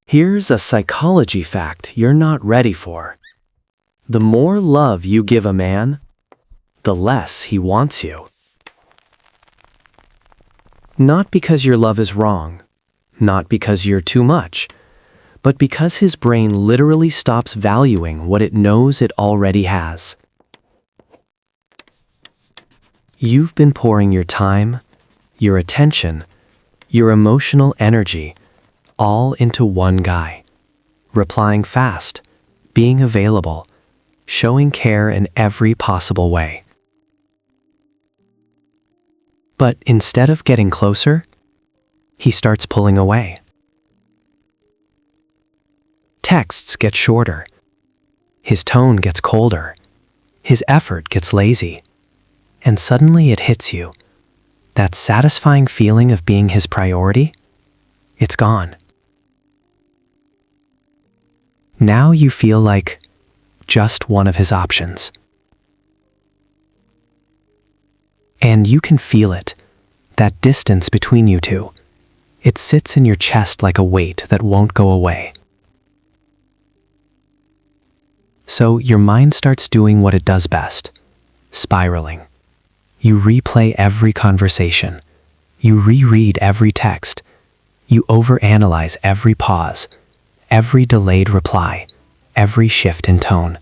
Here's a psychology fact you're not ready for. The more love you give a man, the less he wants you. Not because your love is wrong, not because you're too much, but because his brain literally stops valuing what it knows it already has. You've been pouring your time, your attention, your emotional energy, all into one guy, replying fast, being available, showing care in every possible way. But instead of getting closer, he starts pulling away. Texts get shorter. His tone gets colder. His effort gets lazy. And suddenly it hits you. That satisfying feeling of being his priority, it's gone. Now you feel like just one of his options. And you can feel it, that distance between you two. It sits in your chest like a weight that won't go away. So your mind starts doing what it does best, spiraling. You replay every conversation. You reread every text. You overanalyze every pause, every delayed reply, every shift in tone.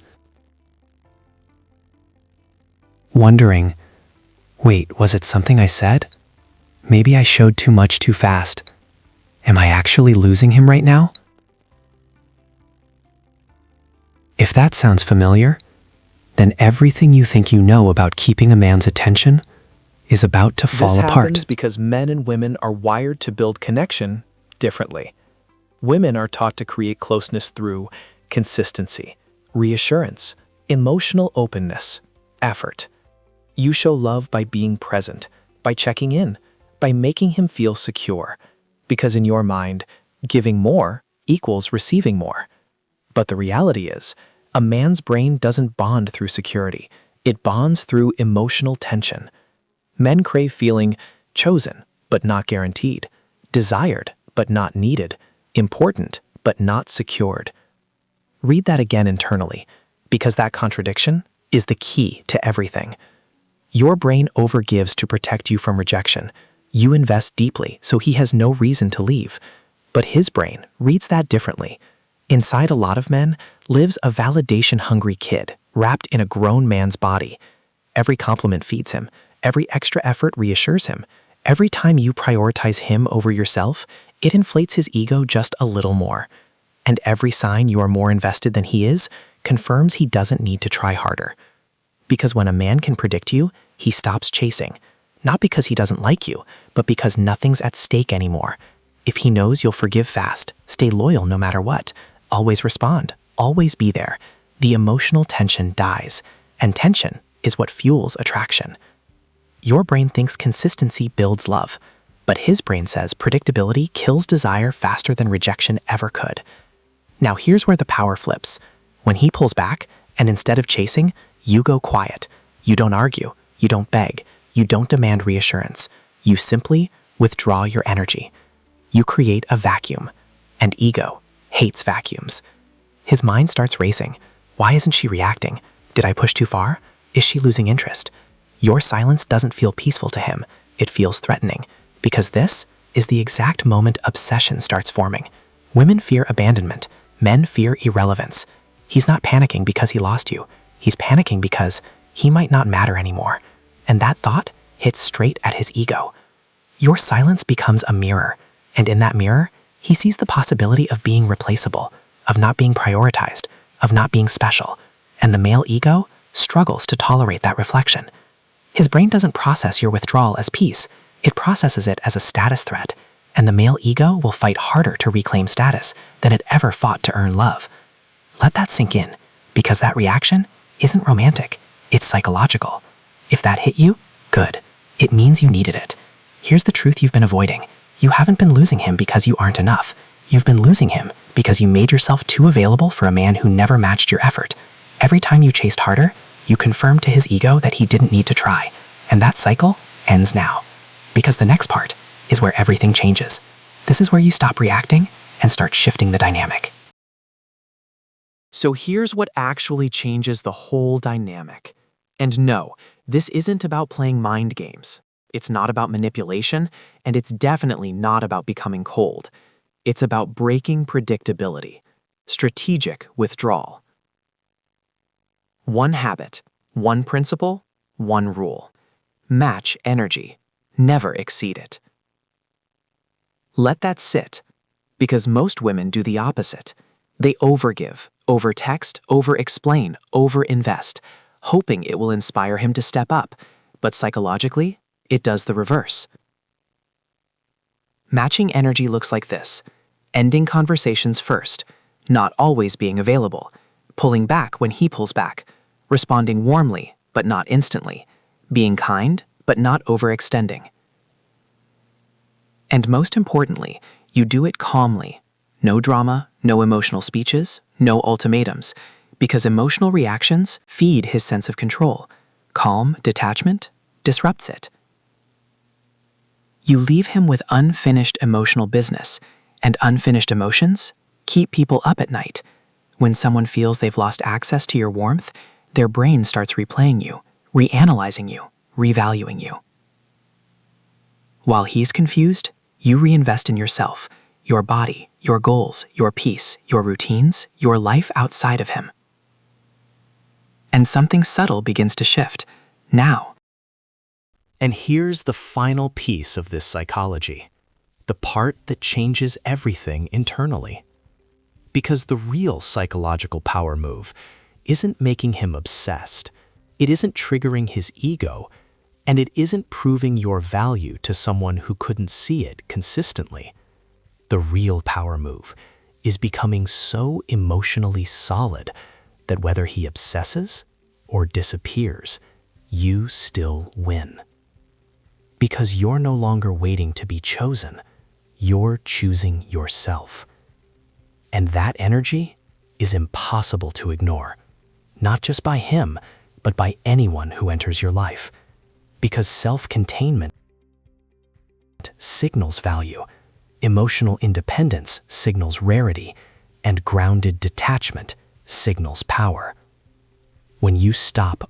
Wondering, wait, was it something I said? Maybe I showed too much too fast. Am I actually losing him right now? If that sounds familiar, then everything you think you know about keeping a man's attention is about to fall apart. This happens because men and women are wired to build connection differently. Women are taught to create closeness through consistency, reassurance, emotional openness, effort. You show love by being present, by checking in, by making him feel secure, because in your mind, giving more equals receiving more. But the reality is, a man's brain doesn't bond through security. It bonds through emotional tension. Men crave feeling chosen, but not guaranteed, desired, but not needed, important, but not secured. Read that again internally, because that contradiction is the key to everything. Your brain overgives to protect you from rejection. You invest deeply, so he has no reason to leave. But his brain reads that differently. Inside a lot of men lives a validation-hungry kid wrapped in a grown man's body. Every compliment feeds him. Every extra effort reassures him. Every time you prioritize him over yourself, it inflates his ego just a little more. And every sign you are more invested than he is confirms he doesn't need to try harder. Because when a man can predict you, he stops chasing. Not because he doesn't like you, but because nothing's at stake anymore. If he knows you'll forgive fast, stay loyal no matter what, always respond, always be there, the emotional tension dies, and tension is what fuels attraction. Your brain thinks consistency builds love, but his brain says predictability kills desire faster than rejection ever could. Now here's where the power flips. When he pulls back, and instead of chasing, you go quiet. You don't argue, you don't beg, you don't demand reassurance. You simply withdraw your energy. You create a vacuum, and ego hates vacuums. His mind starts racing. Why isn't she reacting? Did I push too far? Is she losing interest? Your silence doesn't feel peaceful to him. It feels threatening, because this is the exact moment obsession starts forming. Women fear abandonment. Men fear irrelevance. He's not panicking because he lost you. He's panicking because he might not matter anymore. And that thought hits straight at his ego. Your silence becomes a mirror, and in that mirror, he sees the possibility of being replaceable, of not being prioritized, of not being special, and the male ego struggles to tolerate that reflection. His brain doesn't process your withdrawal as peace, it processes it as a status threat, and the male ego will fight harder to reclaim status than it ever fought to earn love. Let that sink in, because that reaction isn't romantic, it's psychological. If that hit you, good. It means you needed it. Here's the truth you've been avoiding. You haven't been losing him because you aren't enough. You've been losing him because you made yourself too available for a man who never matched your effort. Every time you chased harder, you confirmed to his ego that he didn't need to try. And that cycle ends now. Because the next part is where everything changes. This is where you stop reacting and start shifting the dynamic. So here's what actually changes the whole dynamic. And no, this isn't about playing mind games. It's not about manipulation, and it's definitely not about becoming cold. It's about breaking predictability, strategic withdrawal. One habit, one principle, one rule. Match energy, never exceed it. Let that sit, because most women do the opposite. They overgive, overtext, overexplain, overinvest, hoping it will inspire him to step up, but psychologically, it does the reverse. Matching energy looks like this: ending conversations first, not always being available, pulling back when he pulls back, responding warmly but not instantly, being kind but not overextending. And most importantly, you do it calmly. No drama, no emotional speeches, no ultimatums, because emotional reactions feed his sense of control. Calm detachment disrupts it. You leave him with unfinished emotional business, and unfinished emotions keep people up at night. When someone feels they've lost access to your warmth, their brain starts replaying you, reanalyzing you, revaluing you. While he's confused, you reinvest in yourself, your body, your goals, your peace, your routines, your life outside of him. And something subtle begins to shift. Now. And here's the final piece of this psychology, the part that changes everything internally. Because the real psychological power move isn't making him obsessed, it isn't triggering his ego, and it isn't proving your value to someone who couldn't see it consistently. The real power move is becoming so emotionally solid that whether he obsesses or disappears, you still win. Because you're no longer waiting to be chosen, you're choosing yourself. And that energy is impossible to ignore, not just by him, but by anyone who enters your life. Because self-containment signals value, emotional independence signals rarity, and grounded detachment signals power. When you stop